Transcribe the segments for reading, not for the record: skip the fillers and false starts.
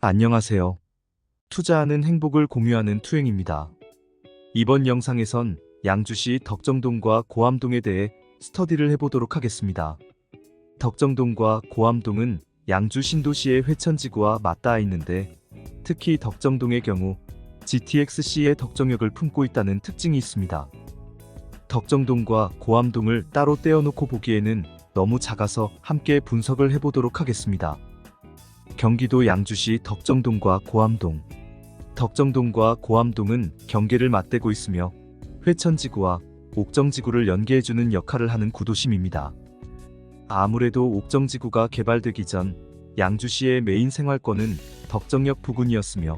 안녕하세요. 투자하는 행복을 공유하는 투행입니다. 이번 영상에선 양주시 덕정동과 고암동에 대해 스터디를 해보도록 하겠습니다. 덕정동과 고암동은 양주 신도시의 회천지구와 맞닿아 있는데 특히 덕정동의 경우 GTX-C의 덕정역을 품고 있다는 특징이 있습니다. 덕정동과 고암동을 따로 떼어놓고 보기에는 너무 작아서 함께 분석을 해보도록 하겠습니다. 경기도 양주시 덕정동과 고암동. 덕정동과 고암동은 경계를 맞대고 있으며 회천지구와 옥정지구를 연계해주는 역할을 하는 구도심입니다. 아무래도 옥정지구가 개발되기 전 양주시의 메인 생활권은 덕정역 부근이었으며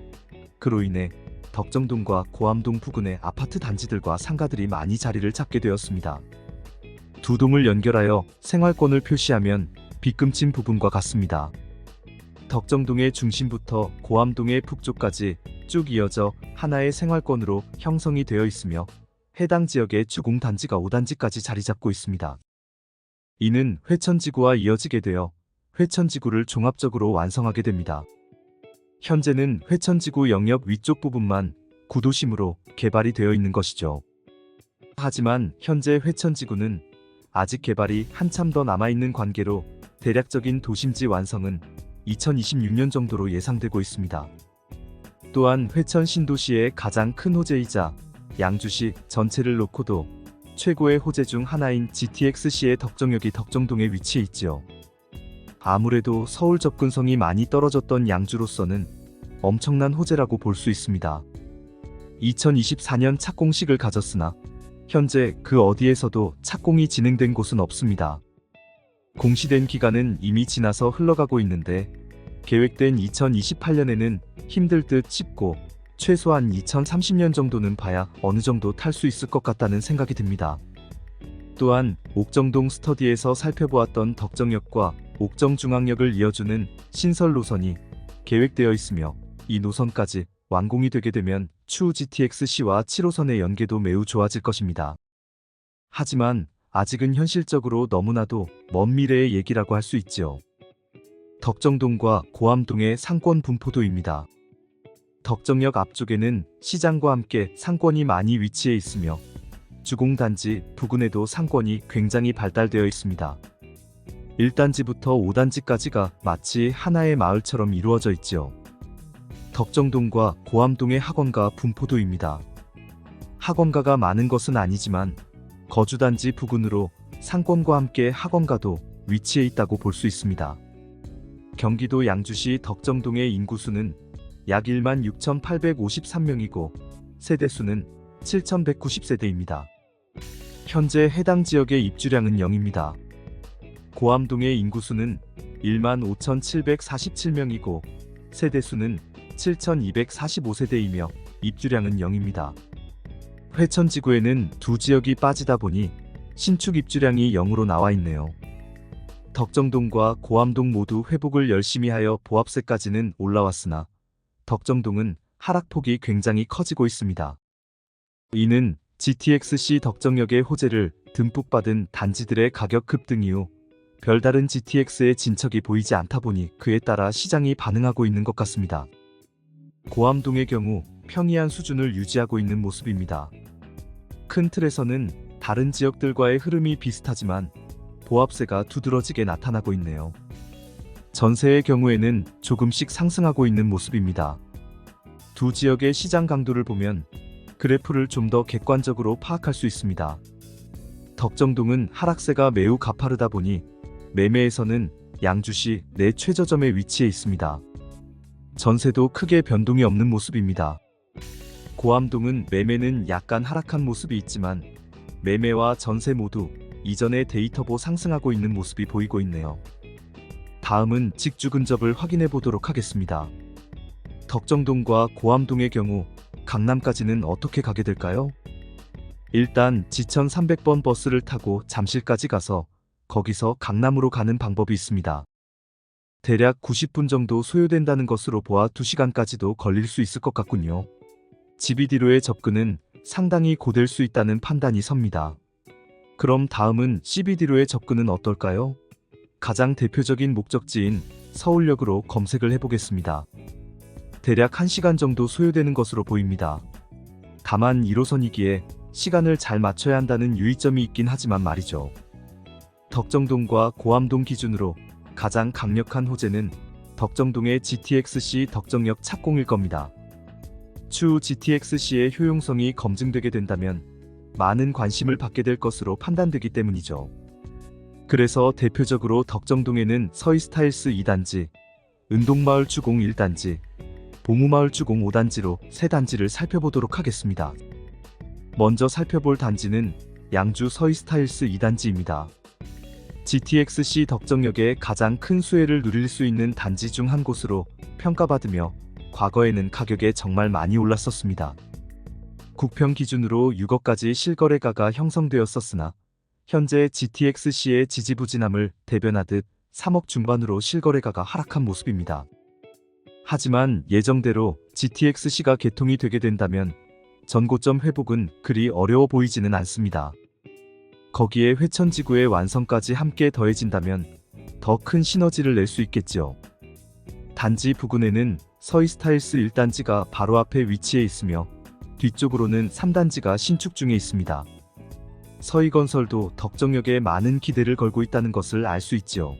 그로 인해 덕정동과 고암동 부근의 아파트 단지들과 상가들이 많이 자리를 잡게 되었습니다. 두 동을 연결하여 생활권을 표시하면 빗금친 부분과 같습니다. 덕정동의 중심부터 고암동의 북쪽까지 쭉 이어져 하나의 생활권으로 형성이 되어 있으며 해당 지역의 주공단지가 5단지까지 자리 잡고 있습니다. 이는 회천지구와 이어지게 되어 회천지구를 종합적으로 완성하게 됩니다. 현재는 회천지구 영역 위쪽 부분만 구도심으로 개발이 되어 있는 것이죠. 하지만 현재 회천지구는 아직 개발이 한참 더 남아있는 관계로 대략적인 도심지 완성은 2026년 정도로 예상되고 있습니다. 또한 회천 신도시의 가장 큰 호재이자 양주시 전체를 놓고도 최고의 호재 중 하나인 GTX-C의 덕정역이 덕정동에 위치해 있지요. 아무래도 서울 접근성이 많이 떨어졌던 양주로서는 엄청난 호재라고 볼 수 있습니다. 2024년 착공식을 가졌으나 현재 그 어디에서도 착공이 진행된 곳은 없습니다. 공시된 기간은 이미 지나서 흘러가고 있는데 계획된 2028년에는 힘들 듯 싶고 최소한 2030년 정도는 봐야 어느 정도 탈 수 있을 것 같다는 생각이 듭니다. 또한 옥정동 스터디에서 살펴보았던 덕정역과 옥정중앙역을 이어주는 신설 노선이 계획되어 있으며 이 노선까지 완공이 되게 되면 추후 GTX-C와 7호선의 연계도 매우 좋아질 것입니다. 하지만 아직은 현실적으로 너무나도 먼 미래의 얘기라고 할 수 있지요. 덕정동과 고암동의 상권 분포도입니다. 덕정역 앞쪽에는 시장과 함께 상권이 많이 위치해 있으며 주공단지 부근에도 상권이 굉장히 발달되어 있습니다. 1단지부터 5단지까지가 마치 하나의 마을처럼 이루어져 있지요. 덕정동과 고암동의 학원가 분포도입니다. 학원가가 많은 것은 아니지만 거주단지 부근으로 상권과 함께 학원가도 위치해 있다고 볼 수 있습니다. 경기도 양주시 덕정동의 인구수는 약 16,853명이고 세대수는 7,190세대입니다. 현재 해당 지역의 입주량은 0입니다. 고암동의 인구수는 15,747명이고 세대수는 7,245세대이며 입주량은 0입니다. 회천지구에는 두 지역이 빠지다 보니 신축 입주량이 0으로 나와 있네요. 덕정동과 고암동 모두 회복을 열심히 하여 보합세까지는 올라왔으나 덕정동은 하락폭이 굉장히 커지고 있습니다. 이는 GTX-C 덕정역의 호재를 듬뿍 받은 단지들의 가격 급등 이후 별다른 GTX의 진척이 보이지 않다 보니 그에 따라 시장이 반응하고 있는 것 같습니다. 고암동의 경우 평이한 수준을 유지하고 있는 모습입니다. 큰 틀에서는 다른 지역들과의 흐름이 비슷하지만 보합세가 두드러지게 나타나고 있네요. 전세의 경우에는 조금씩 상승하고 있는 모습입니다. 두 지역의 시장 강도를 보면 그래프를 좀 더 객관적으로 파악할 수 있습니다. 덕정동은 하락세가 매우 가파르다 보니 매매에서는 양주시 내 최저점에 위치해 있습니다. 전세도 크게 변동이 없는 모습입니다. 고암동은 매매는 약간 하락한 모습이 있지만 매매와 전세 모두 이전의 데이터보 상승하고 있는 모습이 보이고 있네요. 다음은 직주 근접을 확인해 보도록 하겠습니다. 덕정동과 고암동의 경우 강남까지는 어떻게 가게 될까요? 일단 지천 300번 버스를 타고 잠실까지 가서 거기서 강남으로 가는 방법이 있습니다. 대략 90분 정도 소요된다는 것으로 보아 2시간까지도 걸릴 수 있을 것 같군요. GBD로의 접근은 상당히 고될 수 있다는 판단이 섭니다. 그럼 다음은 CBD로의 접근은 어떨까요? 가장 대표적인 목적지인 서울역으로 검색을 해보겠습니다. 대략 1시간 정도 소요되는 것으로 보입니다. 다만 1호선이기에 시간을 잘 맞춰야 한다는 유의점이 있긴 하지만 말이죠. 덕정동과 고암동 기준으로 가장 강력한 호재는 덕정동의 GTX-C 덕정역 착공일 겁니다. 추후 GTX-C의 효용성이 검증되게 된다면 많은 관심을 받게 될 것으로 판단되기 때문이죠. 그래서 대표적으로 덕정동에는 서이스타일스 2단지, 은동마을 주공 1단지, 봉우마을 주공 5단지로 3단지를 살펴보도록 하겠습니다. 먼저 살펴볼 단지는 양주 서이스타일스 2단지입니다. GTX-C 덕정역의 가장 큰 수혜를 누릴 수 있는 단지 중 한 곳으로 평가받으며 과거에는 가격에 정말 많이 올랐었습니다. 국평 기준으로 6억까지 실거래가가 형성되었었으나 현재 GTX-C의 지지부진함을 대변하듯 3억 중반으로 실거래가가 하락한 모습입니다. 하지만 예정대로 GTX-C가 개통이 되게 된다면 전고점 회복은 그리 어려워 보이지는 않습니다. 거기에 회천지구의 완성까지 함께 더해진다면 더 큰 시너지를 낼 수 있겠죠. 단지 부근에는 서이스타일스 1단지가 바로 앞에 위치해 있으며 뒤쪽으로는 3단지가 신축 중에 있습니다. 서이건설도 덕정역에 많은 기대를 걸고 있다는 것을 알 수 있죠.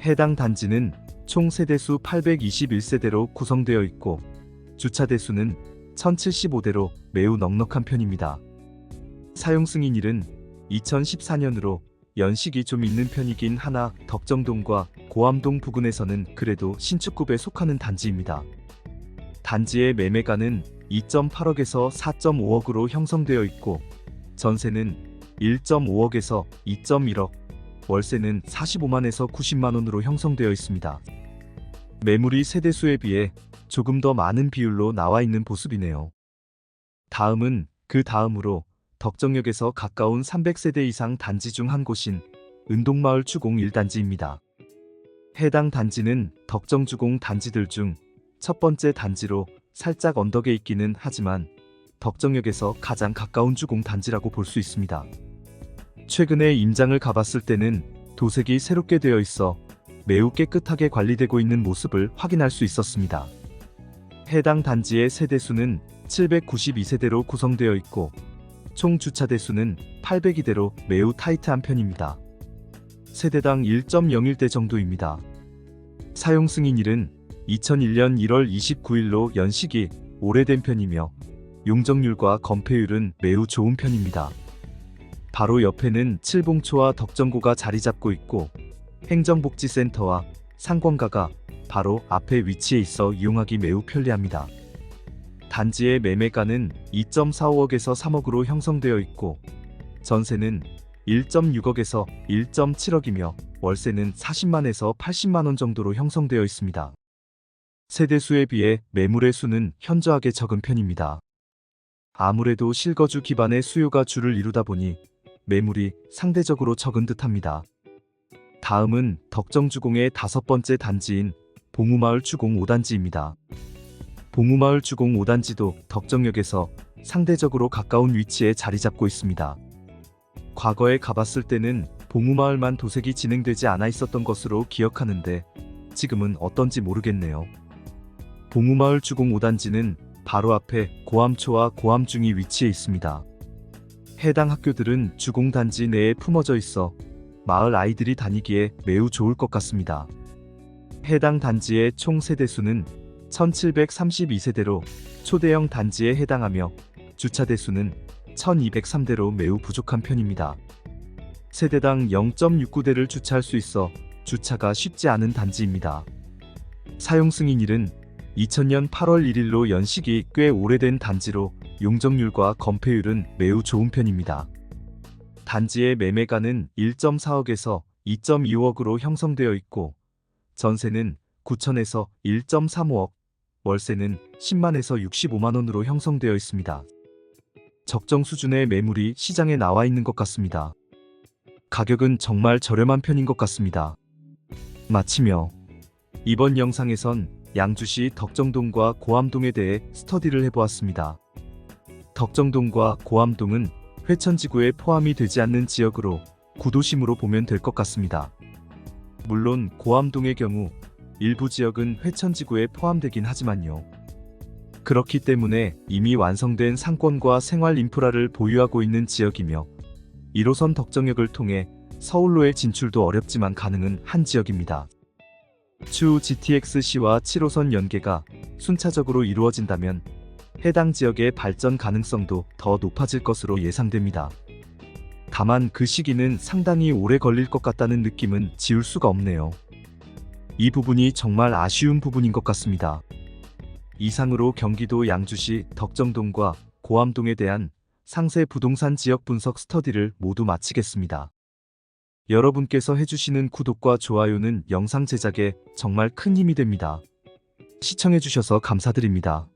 해당 단지는 총 세대수 821세대로 구성되어 있고 주차 대수는 1075대로 매우 넉넉한 편입니다. 사용 승인일은 2014년으로 연식이 좀 있는 편이긴 하나 덕정동과 고암동 부근에서는 그래도 신축급에 속하는 단지입니다. 단지의 매매가는 2.8억에서 4.5억으로 형성되어 있고 전세는 1.5억에서 2.1억, 월세는 45만에서 90만원으로 형성되어 있습니다. 매물이 세대수에 비해 조금 더 많은 비율로 나와 있는 모습이네요. 다음은 그 다음으로 덕정역에서 가까운 300세대 이상 단지 중 한 곳인 은동마을 주공 1단지입니다. 해당 단지는 덕정주공 단지들 중 첫 번째 단지로 살짝 언덕에 있기는 하지만 덕정역에서 가장 가까운 주공 단지라고 볼 수 있습니다. 최근에 임장을 가봤을 때는 도색이 새롭게 되어 있어 매우 깨끗하게 관리되고 있는 모습을 확인할 수 있었습니다. 해당 단지의 세대수는 792세대로 구성되어 있고 총 주차 대수는 802대로 매우 타이트한 편입니다. 세대당 1.01대 정도입니다. 사용 승인일은 2001년 1월 29일로 연식이 오래된 편이며 용적률과 건폐율은 매우 좋은 편입니다. 바로 옆에는 칠봉초와 덕정고가 자리 잡고 있고 행정복지센터와 상권가가 바로 앞에 위치해 있어 이용하기 매우 편리합니다. 단지의 매매가는 2.45억에서 3억으로 형성되어 있고 전세는 1.6억에서 1.7억이며 월세는 40만에서 80만원 정도로 형성되어 있습니다. 세대수에 비해 매물의 수는 현저하게 적은 편입니다. 아무래도 실거주 기반의 수요가 주를 이루다 보니 매물이 상대적으로 적은 듯합니다. 다음은 덕정주공의 5번째 단지인 봉우마을 주공 5단지입니다. 봉우마을 주공 5단지도 덕정역에서 상대적으로 가까운 위치에 자리 잡고 있습니다. 과거에 가봤을 때는 봉우마을만 도색이 진행되지 않아 있었던 것으로 기억하는데 지금은 어떤지 모르겠네요. 봉우마을 주공 5단지는 바로 앞에 고암초와 고암중이 위치해 있습니다. 해당 학교들은 주공단지 내에 품어져 있어 마을 아이들이 다니기에 매우 좋을 것 같습니다. 해당 단지의 총 세대수는 1732세대로 초대형 단지에 해당하며 주차 대수는 1203대로 매우 부족한 편입니다. 세대당 0.69대를 주차할 수 있어 주차가 쉽지 않은 단지입니다. 사용 승인일은 2000년 8월 1일로 연식이 꽤 오래된 단지로 용적률과 건폐율은 매우 좋은 편입니다. 단지의 매매가는 1.4억에서 2.25억으로 형성되어 있고 전세는 9천에서 1.35억, 월세는 10만에서 65만원으로 형성되어 있습니다. 적정 수준의 매물이 시장에 나와 있는 것 같습니다. 가격은 정말 저렴한 편인 것 같습니다. 마치며 이번 영상에선 양주시 덕정동과 고암동에 대해 스터디를 해보았습니다. 덕정동과 고암동은 회천지구에 포함이 되지 않는 지역으로 구도심으로 보면 될 것 같습니다. 물론 고암동의 경우 일부 지역은 회천지구에 포함되긴 하지만요. 그렇기 때문에 이미 완성된 상권과 생활 인프라를 보유하고 있는 지역이며 1호선 덕정역을 통해 서울로의 진출도 어렵지만 가능한 한 지역입니다. 추후 GTX-C와 7호선 연계가 순차적으로 이루어진다면 해당 지역의 발전 가능성도 더 높아질 것으로 예상됩니다. 다만 그 시기는 상당히 오래 걸릴 것 같다는 느낌은 지울 수가 없네요. 이 부분이 정말 아쉬운 부분인 것 같습니다. 이상으로 경기도 양주시 덕정동과 고암동에 대한 상세 부동산 지역 분석 스터디를 모두 마치겠습니다. 여러분께서 해주시는 구독과 좋아요는 영상 제작에 정말 큰 힘이 됩니다. 시청해주셔서 감사드립니다.